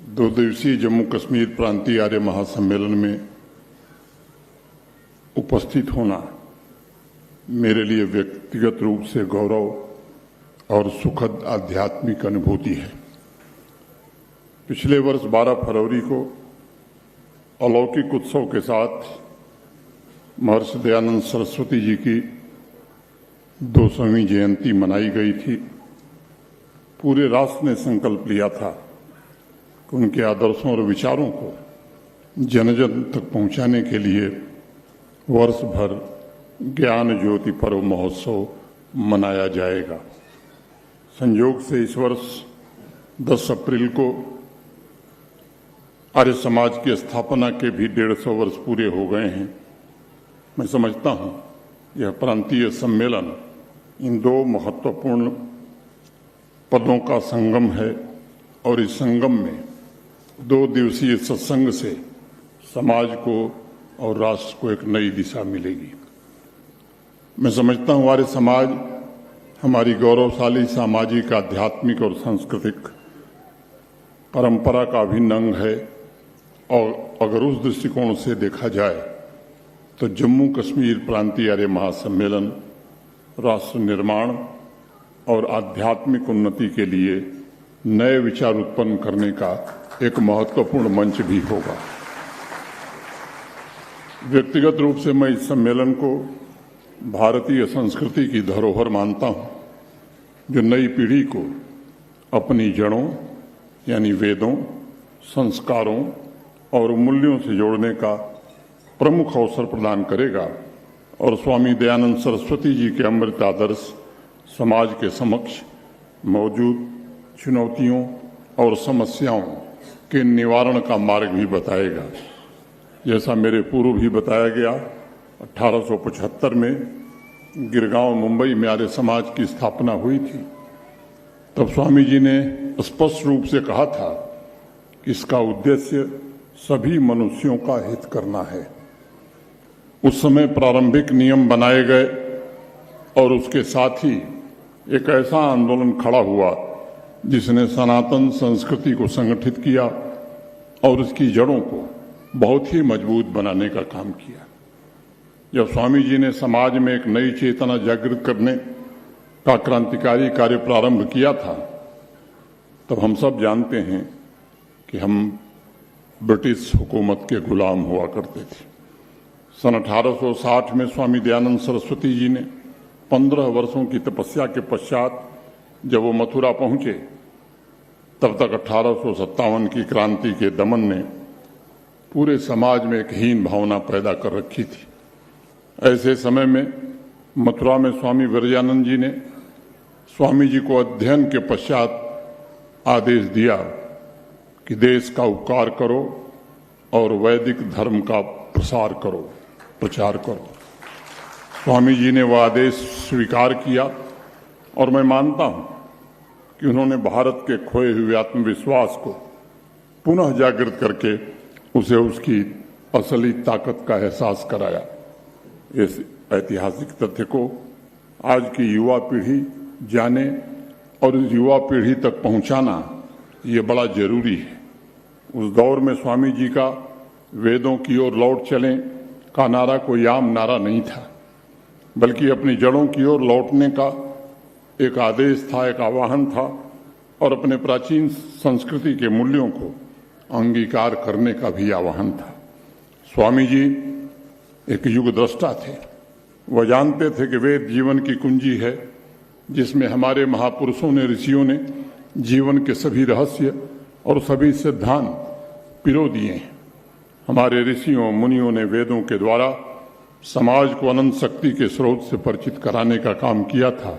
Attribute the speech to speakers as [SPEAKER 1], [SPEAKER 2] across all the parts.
[SPEAKER 1] दो दिवसीय जम्मू कश्मीर प्रांतीय आर्य महासम्मेलन में उपस्थित होना मेरे लिए व्यक्तिगत रूप से गौरव और सुखद आध्यात्मिक अनुभूति है। पिछले वर्ष 12 फरवरी को अलौकिक उत्सव के साथ महर्षि दयानंद सरस्वती जी की 200वीं जयंती मनाई गई थी। पूरे राष्ट्र ने संकल्प लिया था कि उनके आदर्शों और विचारों को जन जन तक पहुंचाने के लिए वर्ष भर ज्ञान ज्योति पर्व महोत्सव मनाया जाएगा। संयोग से इस वर्ष 10 अप्रैल को आर्य समाज की स्थापना के भी 150 वर्ष पूरे हो गए हैं। मैं समझता हूं यह प्रांतीय सम्मेलन इन दो महत्वपूर्ण पदों का संगम है और इस संगम में 2 दिवसीय सत्संग से समाज को और राष्ट्र को एक नई दिशा मिलेगी। मैं समझता हूं आर्य समाज हमारी गौरवशाली सामाजिक, आध्यात्मिक और सांस्कृतिक परंपरा का अभिन्न अंग है और अगर उस दृष्टिकोण से देखा जाए तो जम्मू कश्मीर प्रांतीय आर्य महासम्मेलन राष्ट्र निर्माण और आध्यात्मिक उन्नति के लिए नए विचार उत्पन्न करने का एक महत्वपूर्ण मंच भी होगा। व्यक्तिगत रूप से मैं इस सम्मेलन को भारतीय संस्कृति की धरोहर मानता हूं, जो नई पीढ़ी को अपनी जड़ों यानी वेदों, संस्कारों और मूल्यों से जोड़ने का प्रमुख अवसर प्रदान करेगा और स्वामी दयानंद सरस्वती जी के अमृत आदर्श समाज के समक्ष मौजूद चुनौतियों और समस्याओं के निवारण का मार्ग भी बताएगा। जैसा मेरे पूर्व भी बताया गया, 1875 में गिरगांव मुंबई में आर्य समाज की स्थापना हुई थी। तब स्वामी जी ने स्पष्ट रूप से कहा था कि इसका उद्देश्य सभी मनुष्यों का हित करना है। उस समय प्रारंभिक नियम बनाए गए और उसके साथ ही एक ऐसा आंदोलन खड़ा हुआ जिसने सनातन संस्कृति को संगठित किया और उसकी जड़ों को बहुत ही मजबूत बनाने का काम किया। जब स्वामी जी ने समाज में एक नई चेतना जागृत करने का क्रांतिकारी कार्य प्रारंभ किया था, तब हम सब जानते हैं कि हम ब्रिटिश हुकूमत के गुलाम हुआ करते थे। सन 1860 में स्वामी दयानंद सरस्वती जी ने 15 वर्षों की तपस्या के पश्चात जब वो मथुरा पहुंचे, तब तक 1857 की क्रांति के दमन ने पूरे समाज में एक हीन भावना पैदा कर रखी थी। ऐसे समय में मथुरा में स्वामी विरजानंद जी ने स्वामी जी को अध्ययन के पश्चात आदेश दिया कि देश का उपकार करो और वैदिक धर्म का प्रचार करो। स्वामी जी ने वह आदेश स्वीकार किया और मैं मानता हूं कि उन्होंने भारत के खोए हुए आत्मविश्वास को पुनः जागृत करके उसे उसकी असली ताकत का एहसास कराया। इस ऐतिहासिक तथ्य को आज की युवा पीढ़ी जाने और इस युवा पीढ़ी तक पहुंचाना ये बड़ा जरूरी है। उस दौर में स्वामी जी का वेदों की ओर लौट चलें का नारा कोई आम नारा नहीं था, बल्कि अपनी जड़ों की ओर लौटने का एक आदेश था, एक आह्वान था और अपने प्राचीन संस्कृति के मूल्यों को अंगीकार करने का भी आह्वान था। स्वामी जी एक युग दृष्टा थे। वह जानते थे कि वेद जीवन की कुंजी है, जिसमें हमारे महापुरुषों ने, ऋषियों ने जीवन के सभी रहस्य और सभी सिद्धांत पिरो दिए हैं। हमारे ऋषियों मुनियों ने वेदों के द्वारा समाज को अनंत शक्ति के स्रोत से परिचित कराने का काम किया था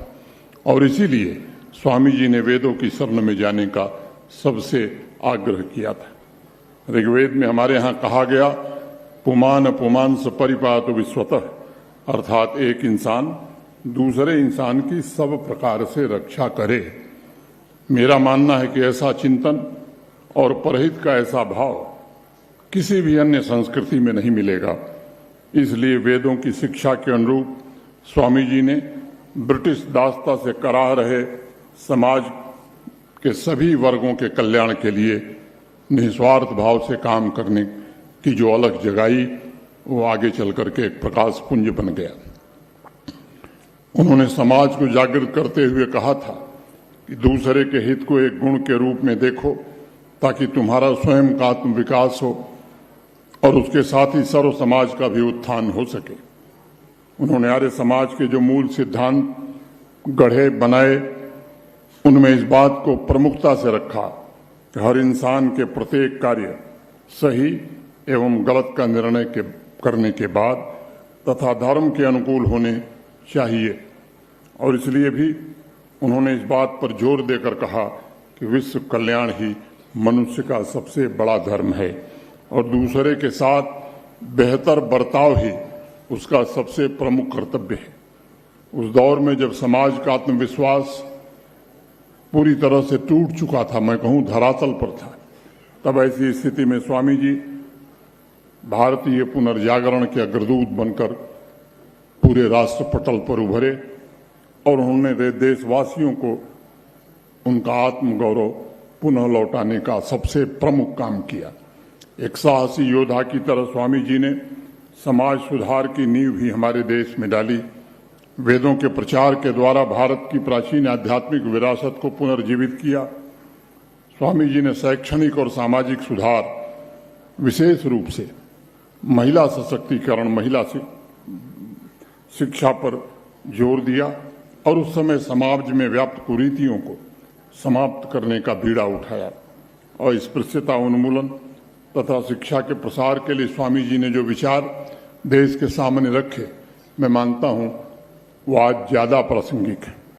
[SPEAKER 1] और इसीलिए स्वामी जी ने वेदों की शरण में जाने का सबसे आग्रह किया था। ऋग्वेद में हमारे यहाँ कहा गया, पुमान पुमांस परिपात विश्वतः, अर्थात एक इंसान दूसरे इंसान की सब प्रकार से रक्षा करे। मेरा मानना है कि ऐसा चिंतन और परहित का ऐसा भाव किसी भी अन्य संस्कृति में नहीं मिलेगा। इसलिए वेदों की शिक्षा के अनुरूप स्वामी जी ने ब्रिटिश दासता से कराह रहे समाज के सभी वर्गों के कल्याण के लिए निस्वार्थ भाव से काम करने की जो अलग जगाई, वो आगे चल करके एक प्रकाश पुंज बन गया। उन्होंने समाज को जागृत करते हुए कहा था कि दूसरे के हित को एक गुण के रूप में देखो, ताकि तुम्हारा स्वयं का आत्म विकास हो और उसके साथ ही सर्व समाज का भी उत्थान हो सके। उन्होंने आर्य समाज के जो मूल सिद्धांत गढ़े बनाए, उनमें इस बात को प्रमुखता से रखा कि हर इंसान के प्रत्येक कार्य सही एवं गलत का निर्णय करने के बाद तथा धर्म के अनुकूल होने चाहिए, और इसलिए भी उन्होंने इस बात पर जोर देकर कहा कि विश्व कल्याण ही मनुष्य का सबसे बड़ा धर्म है और दूसरे के साथ बेहतर बर्ताव ही उसका सबसे प्रमुख कर्तव्य है। उस दौर में जब समाज का आत्मविश्वास पूरी तरह से टूट चुका था, मैं कहूं धरातल पर था, तब ऐसी स्थिति में स्वामी जी भारतीय पुनर्जागरण के अग्रदूत बनकर पूरे राष्ट्र पटल पर उभरे और उन्होंने देशवासियों को उनका आत्मगौरव पुनः लौटाने का सबसे प्रमुख काम किया। एक साहसी योद्धा की तरह स्वामी जी ने समाज सुधार की नींव भी हमारे देश में डाली। वेदों के प्रचार के द्वारा भारत की प्राचीन आध्यात्मिक विरासत को पुनर्जीवित किया। स्वामी जी ने शैक्षणिक और सामाजिक सुधार, विशेष रूप से महिला सशक्तिकरण, महिला शिक्षा पर जोर दिया और उस समय समाज में व्याप्त कुरीतियों को समाप्त करने का बीड़ा उठाया। और स्पृश्यता उन्मूलन तथा शिक्षा के प्रसार के लिए स्वामी जी ने जो विचार देश के सामने रखे, मैं मानता हूं वो आज ज्यादा प्रासंगिक है।